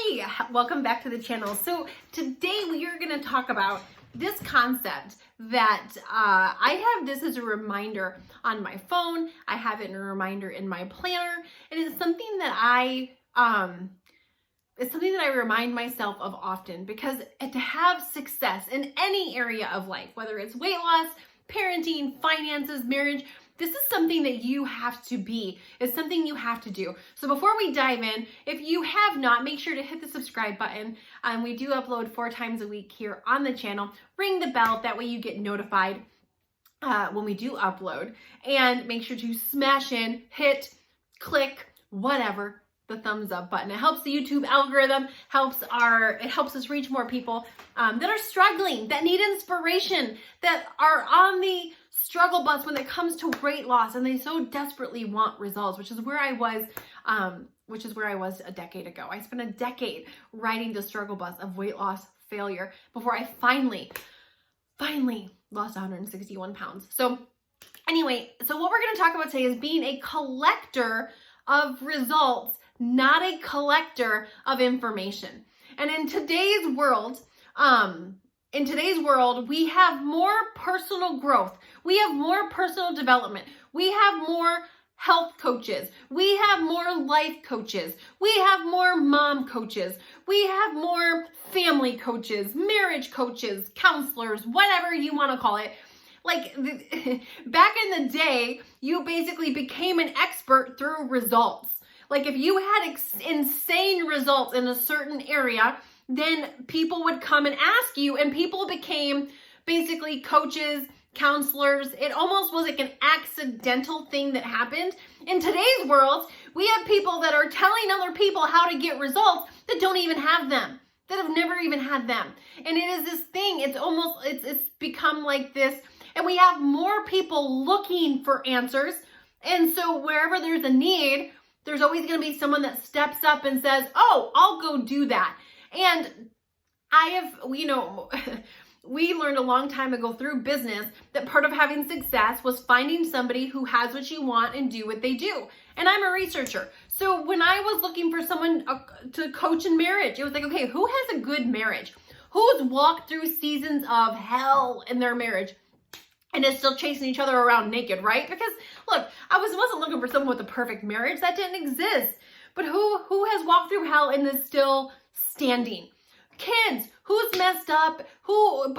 Hey, welcome back to the channel. So today we are going to talk about this concept that I have this as a reminder on my phone. I have it in a reminder in my planner. And it's something that I remind myself of often, because to have success in any area of life, whether it's weight loss, parenting, finances, marriage, this is something that you have to be. It's something you have to do. So before we dive in, if you have not, make sure to hit the subscribe button. We do upload 4 times a week here on the channel. Ring the bell, that way you get notified when we do upload. And make sure to smash in, hit, click, whatever, the thumbs up button. It helps the YouTube algorithm, it helps us reach more people that are struggling, that need inspiration, that are on the struggle bus when it comes to weight loss, and they so desperately want results, which is where I was a decade ago. I spent a decade riding the struggle bus of weight loss failure before I finally lost 161 pounds. So anyway, so what we're going to talk about today is being a collector of results, not a collector of information. And in today's world, we have more personal growth. We have more personal development. We have more health coaches. We have more life coaches. We have more mom coaches. We have more family coaches, marriage coaches, counselors, whatever you want to call it. Like back in the day, you basically became an expert through results. Like if you had insane results in a certain area, then people would come and ask you, and people became basically coaches, counselors. It almost was like an accidental thing that happened. In today's world, we have people that are telling other people how to get results that don't even have them, that have never even had them. And it is this thing, it's become like this, and we have more people looking for answers. And so wherever there's a need, there's always going to be someone that steps up and says, oh, I'll go do that. And we learned a long time ago through business that part of having success was finding somebody who has what you want and do what they do. And I'm a researcher. So when I was looking for someone to coach in marriage, it was like, okay, who has a good marriage? Who's walked through seasons of hell in their marriage and is still chasing each other around naked, right? Because look, I wasn't looking for someone with a perfect marriage. That didn't exist. But who has walked through hell and is still standing? Kids, who's messed up, who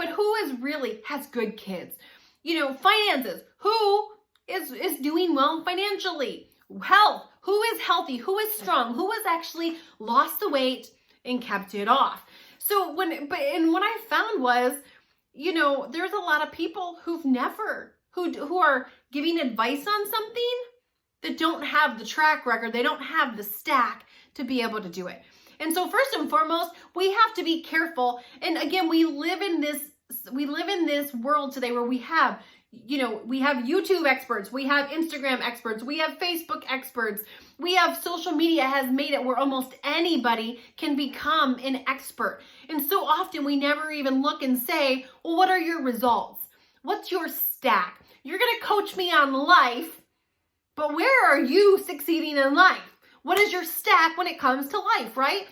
has good kids? Finances, who is doing well financially? Health, who is healthy, who is strong, who has actually lost the weight and kept it off? So what I found was, there's a lot of people who are giving advice on something that don't have the track record, they don't have the stack to be able to do it. And so first and foremost, we have to be careful. And again, we live in this world today where we have YouTube experts, we have Instagram experts, we have Facebook experts, we have social media has made it where almost anybody can become an expert. And so often we never even look and say, well, what are your results? What's your stack? You're going to coach me on life, but where are you succeeding in life? What is your stack when it comes to life, right?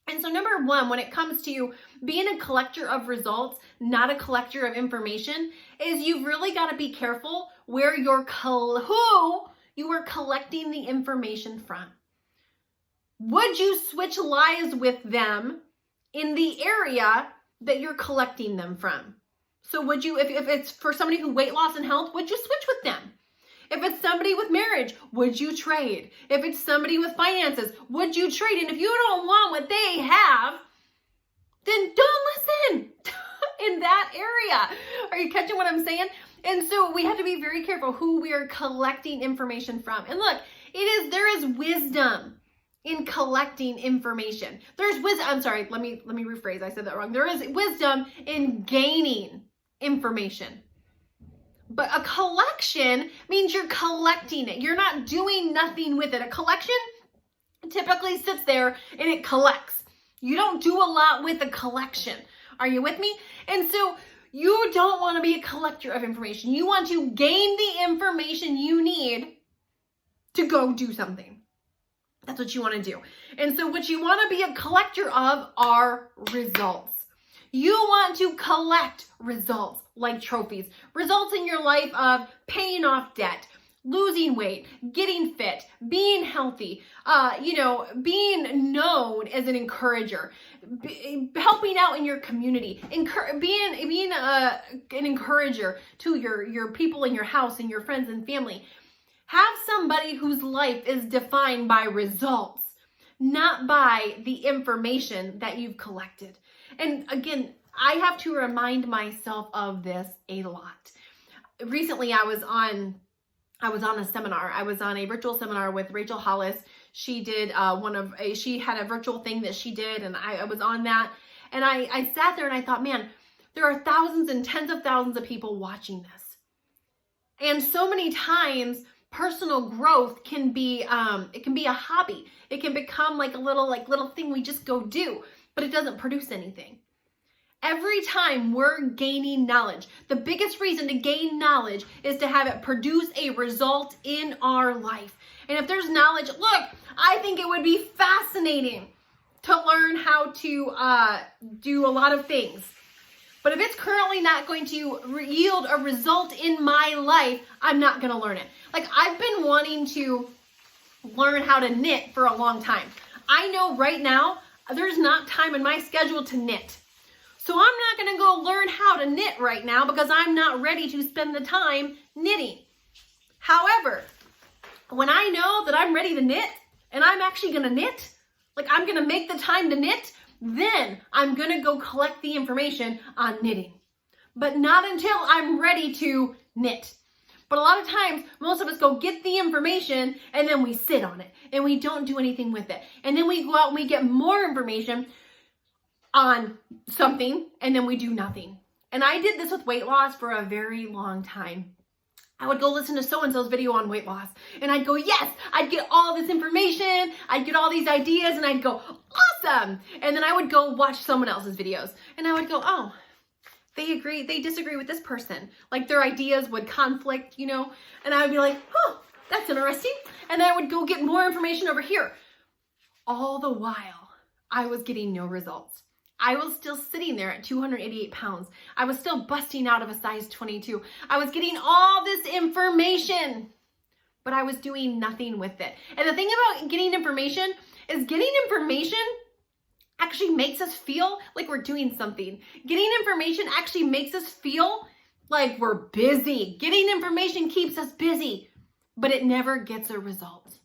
And so number one, when it comes to being a collector of results, not a collector of information, is you've really got to be careful where who you are collecting the information from. Would you switch lives with them in the area that you're collecting them from? So would you, if it's for somebody who weight loss and health, would you switch with them? If it's somebody with marriage, would you trade? If it's somebody with finances, would you trade? And if you don't want what they have, then don't listen in that area. Are you catching what I'm saying? And so we have to be very careful who we are collecting information from. And look, there is wisdom in collecting information. There's wisdom. I'm sorry, let me rephrase. I said that wrong. There is wisdom in gaining information. But a collection means you're collecting it. You're not doing nothing with it. A collection typically sits there and it collects. You don't do a lot with a collection. Are you with me? And so you don't want to be a collector of information. You want to gain the information you need to go do something. That's what you want to do. And so what you want to be a collector of are results. You want to collect results like trophies. Results in your life of paying off debt, losing weight, getting fit, being healthy, being known as an encourager, helping out in your community, being an encourager to your people in your house and your friends and family. Have somebody whose life is defined by results, not by the information that you've collected. And again, I have to remind myself of this a lot. Recently, I was on a seminar. I was on a virtual seminar with Rachel Hollis. She did she had a virtual thing that she did, and I was on that. And I sat there and I thought, man, there are thousands and tens of thousands of people watching this. And so many times, personal growth can be it can be a hobby. It can become like a little thing we just go do, but it doesn't produce anything. Every time we're gaining knowledge, the biggest reason to gain knowledge is to have it produce a result in our life. And if there's knowledge, look, I think it would be fascinating to learn how to do a lot of things. But if it's currently not going to yield a result in my life, I'm not going to learn it. Like, I've been wanting to learn how to knit for a long time. I know right now there's not time in my schedule to knit. So I'm not going to go learn how to knit right now because I'm not ready to spend the time knitting. However, when I know that I'm ready to knit and I'm actually going to knit, like I'm going to make the time to knit, then I'm going to go collect the information on knitting. But not until I'm ready to knit. But a lot of times, most of us go get the information and then we sit on it and we don't do anything with it. And then we go out and we get more information on something and then we do nothing. And I did this with weight loss for a very long time. I would go listen to so-and-so's video on weight loss and I'd go, yes, I'd get all this information, I'd get all these ideas and I'd go, awesome. And then I would go watch someone else's videos and I would go, oh, they disagree with this person. Like their ideas would conflict, and I would be like, oh, that's interesting. And I would go get more information over here. All the while, I was getting no results. I was still sitting there at 288 pounds. I was still busting out of a size 22. I was getting all this information, but I was doing nothing with it. And the thing about getting information is getting information actually makes us feel like we're doing something. Getting information actually makes us feel like we're busy. Getting information keeps us busy, but it never gets a result.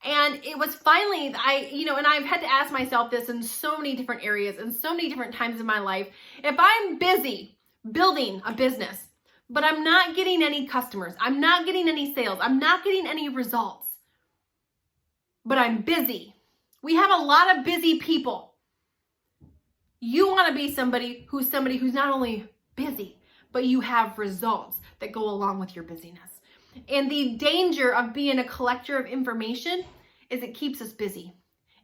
And it was finally, and I've had to ask myself this in so many different areas and so many different times in my life. If I'm busy building a business, but I'm not getting any customers, I'm not getting any sales, I'm not getting any results, but I'm busy. We have a lot of busy people. You want to be somebody who's not only busy, but you have results that go along with your busyness. And the danger of being a collector of information is it keeps us busy.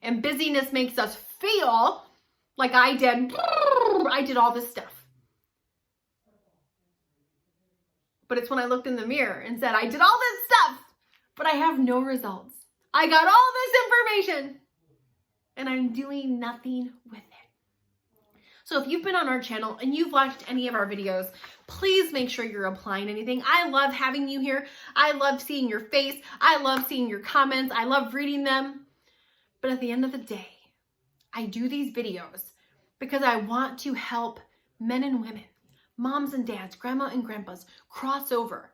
And busyness makes us feel like I did all this stuff. But it's when I looked in the mirror and said, I did all this stuff, but I have no results. I got all this information and I'm doing nothing with it. So if you've been on our channel and you've watched any of our videos, please make sure you're applying anything. I love having you here. I love seeing your face. I love seeing your comments. I love reading them. But at the end of the day, I do these videos because I want to help men and women, moms and dads, grandma and grandpas, cross over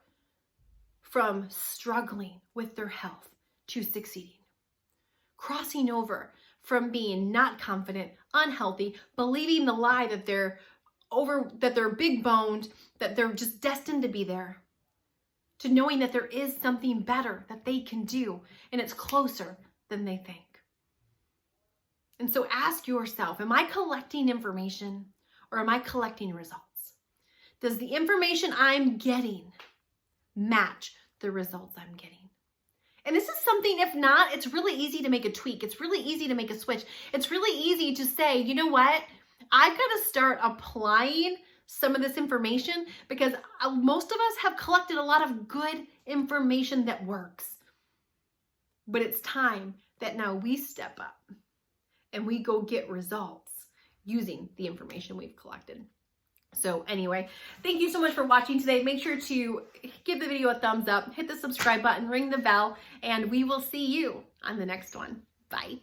from struggling with their health to succeeding. Crossing over from being not confident, unhealthy, believing the lie that they're big boned, that they're just destined to be there, to knowing that there is something better that they can do and it's closer than they think. And so ask yourself, am I collecting information or am I collecting results? Does the information I'm getting match the results I'm getting? And this is something, if not, it's really easy to make a tweak. It's really easy to make a switch. It's really easy to say, you know what? I've got to start applying some of this information because most of us have collected a lot of good information that works. But it's time that now we step up and we go get results using the information we've collected. So anyway, thank you so much for watching today. Make sure to give the video a thumbs up, hit the subscribe button, ring the bell, and we will see you on the next one. Bye.